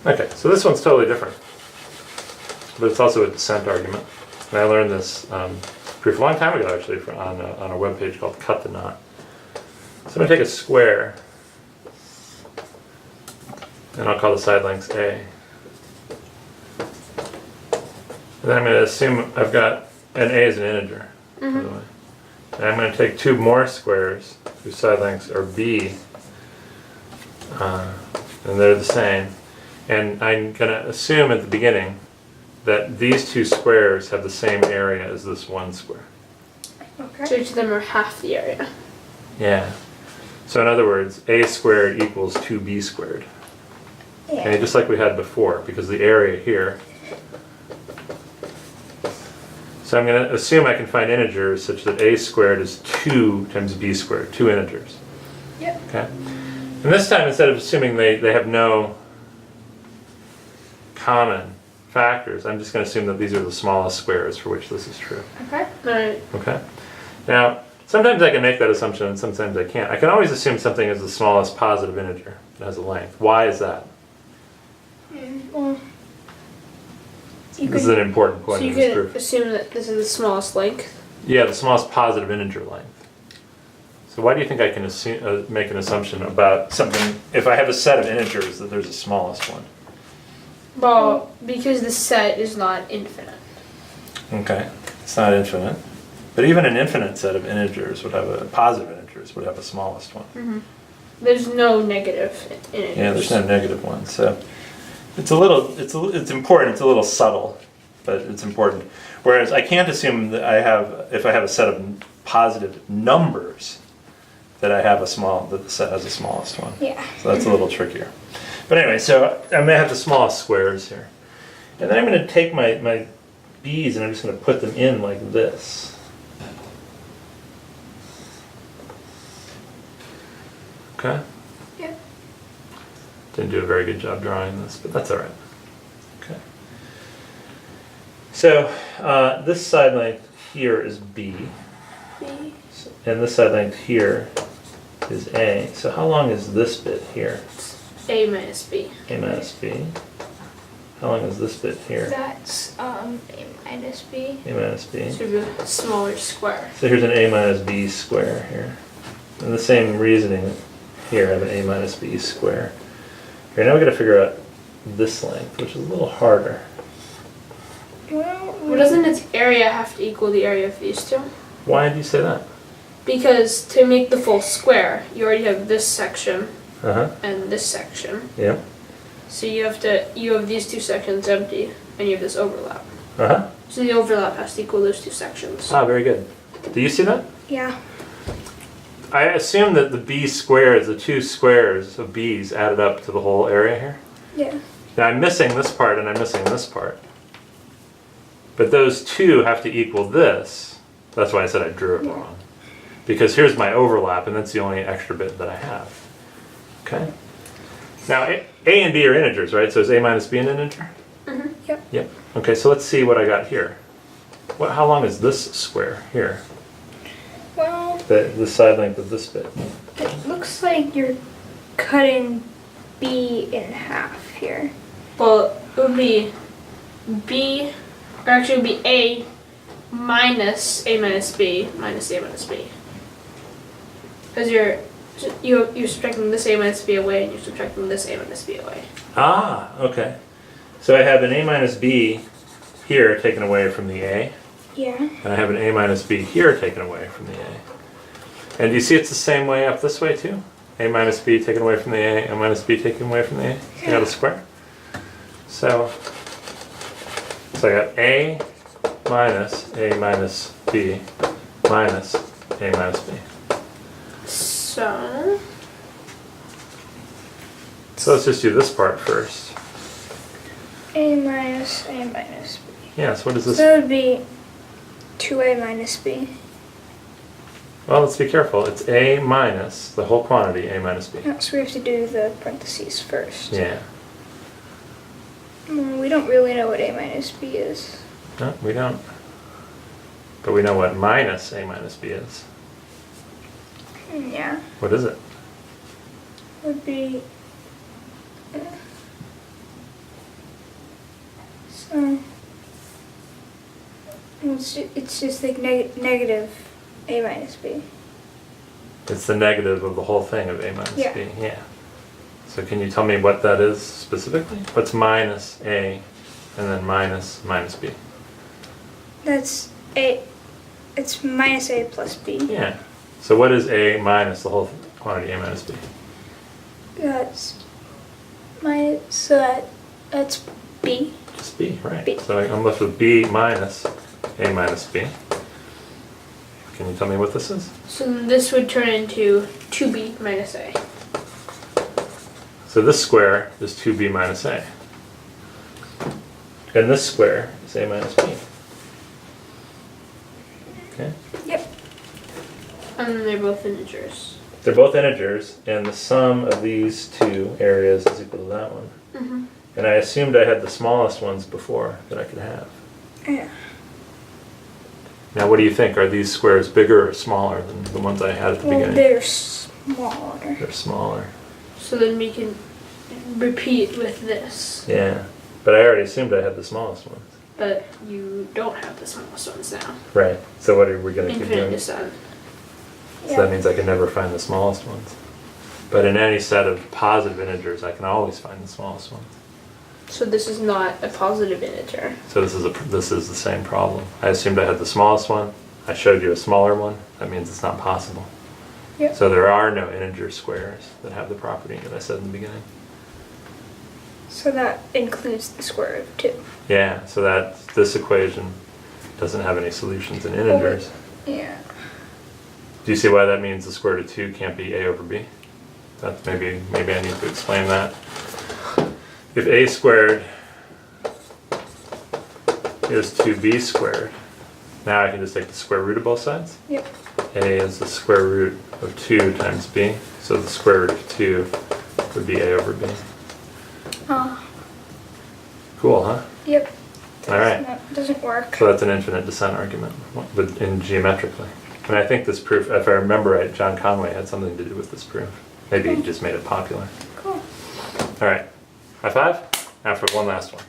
Okay, so this one's totally different. But it's also a descent argument. And I learned this proof a long time ago, actually, on a web page called Cut the Knot. So I'm going to take a square, and I'll call the side lengths A. And then I'm going to assume I've got, and A is an integer, by the way. And I'm going to take two more squares whose side lengths are B, and they're the same. And I'm going to assume at the beginning that these two squares have the same area as this one square. Okay. So each of them are half the area. Yeah. So in other words, A squared equals 2B squared. Yeah. Okay, just like we had before, because the area here. So I'm going to assume I can find integers such that A squared is 2 times B squared, 2 integers. Yep. Okay. And this time, instead of assuming they have no common factors, I'm just going to assume that these are the smallest squares for which this is true. Okay. Alright. Okay. Now, sometimes I can make that assumption and sometimes I can't. I can always assume something is the smallest positive integer that has a length. Why is that? Well, This is an important point So you in this can proof. assume that this is the smallest length. Yeah, the smallest positive integer length. So why do you think I can assume, make an assumption about something, if I have a set of integers, that there's a smallest one? Well, because the set is not infinite. Okay, it's not infinite. But even an infinite set of integers would have a, positive integers would have a smallest one. There's no negative in it. Yeah, there's no negative one. So it's a little, it's important, it's a little subtle, but it's important. Whereas I can't assume that I have, if I have a set of positive numbers, that I have a small, that the set has the smallest one. yeah. So that's a little trickier. But anyway, so I'm going to have the smallest squares here. And then I'm going to take my B's and I'm just going to put them in like this. Okay? Yep. Didn't do a very good job drawing this, but that's all right. Okay. So this side length here is B, B. and this side length here is A. So how long is this bit here? A minus B. A minus B. How long is this bit here? That's A minus B. A minus B. So we have a smaller square. So here's an A minus B square here. And the same reasoning here, I have an A minus B square. Okay, now we got to figure out this length, which is a little harder. Well, doesn't its area have to equal the area of these two? Why did you say that? Because to make the full square, you already have this section Uh-huh. and this section. Yeah. So you have these two sections empty, and you have this overlap. Uh-huh. So the overlap has to equal those two sections. Ah, very good. Do you see that? Yeah. I assume that the B squares, the two squares of B's added up to the whole area here. Yeah. Now I'm missing this part and I'm missing this part. But those two have to equal this. That's why I said I drew it wrong. Because here's my overlap and that's the only extra bit that I have. Okay? Now A and B are integers, right? So is A minus B an integer? Yep. Yep. Okay, so let's see what I got here. How long is this square here? Well, The side length of this bit. it looks like you're cutting B in half here. Well, it would be B, or actually it would be A minus A minus B minus A minus B. Because you're subtracting this A minus B away and you're subtracting this A minus B away. Ah, okay. So I have an A minus B here taken away from the A, Yeah. and I have an A minus B here taken away from the A. And do you see it's the same way up this way too? A minus B taken away from the A minus B taken away from the A. You got a square. So I got A minus B minus A minus B. So So let's just do this part first. A minus B. Yeah, so what is this? So it would be 2A minus B. Well, let's be careful. It's A minus, the whole quantity, A minus B. Oh, so we have to do the parentheses first. Yeah. We don't really know what A minus B is. No, we don't. But we know what minus A minus B is. Yeah. What is it? Would be It's just like negative a minus b. It's the negative of the whole thing of a minus Yeah. b. Yeah. So can you tell me what that is specifically? What's minus a and then minus b? That's a. It's minus a plus b. Yeah. So what is a minus the whole quantity a minus b? That's minus. That's b. Just b, right? B. So I'm left with b minus a minus b. Can you tell me what this is? So then this would turn into 2b minus a. So this square is 2b minus a. And this square is a minus b. Okay? Yep. And then they're both integers. They're both integers, and the sum of these two areas is equal to that one. Mm-hmm. And I assumed I had the smallest ones before that I could have. Yeah. Now what do you think? Are these squares bigger or smaller than the ones I had at the Well, beginning? they're smaller. They're smaller. So then we can repeat with this. Yeah. But I already assumed I had the smallest ones. But you don't have the smallest ones now. Right. So what are we going to keep Infinite doing? descent. So that means I can never find the smallest ones. But in any set of positive integers, I can always find the smallest ones. So this is not a positive integer. So this is the same problem. I assumed I had the smallest one. I showed you a smaller one. That means it's not possible. Yep. So there are no integer squares that have the property that I said in the beginning. So that includes the square root of 2. Yeah, so that this equation doesn't have any solutions in integers. Yeah. Do you see why that means the square root of 2 can't be a over b? That's maybe I need to explain that. If a squared is 2b squared, now I can just take the square root of both sides. Yep. A is the square root of 2 times b, so the square root of 2 would be a over b. Cool, huh? Yep. All right. No, it doesn't work. So that's an infinite descent argument, but in geometrically. And I think this proof, if I remember right, John Conway had something to do with this proof. Maybe he just made it popular. Cool. All right. High five. Now for one last one.